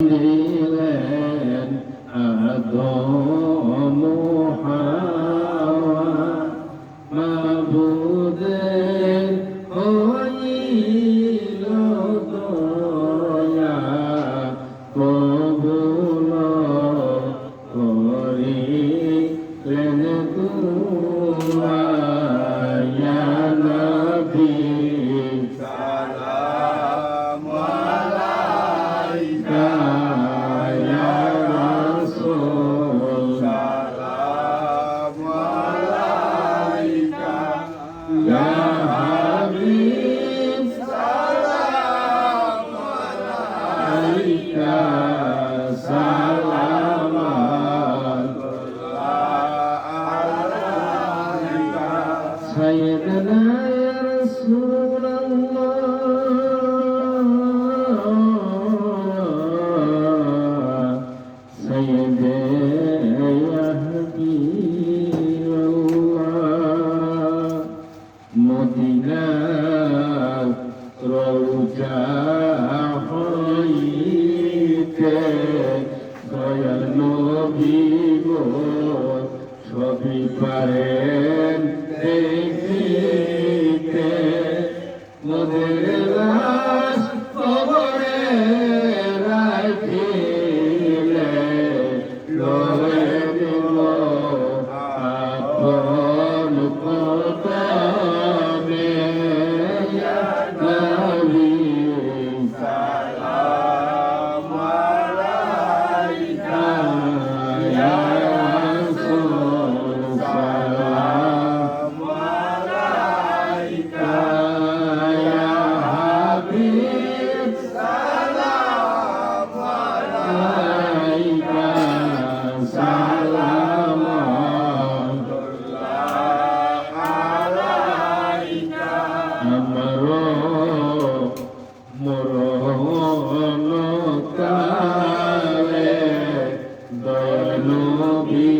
দিলেন আদম হাওয়া মাবুদের হইল দয়া কবুল করিলেন দুআ ইয়া নবী سيدنا يا رسول الله سيدي يا حبيب الله مدينة روجا হইতে দয়াল নবী গো সবই পারেন দেখিতে মোদের লাশ কবরে রাখিলে লয়ে দিব আপন কদমে ইয়া নবী সালাম আলাইকা ইয়া রাসূল সালাম আলাইকা ইয়া হাবিব সালাম আলাইকা সালাম আলাইকা আমরো মরণ কালে দয়াল নবী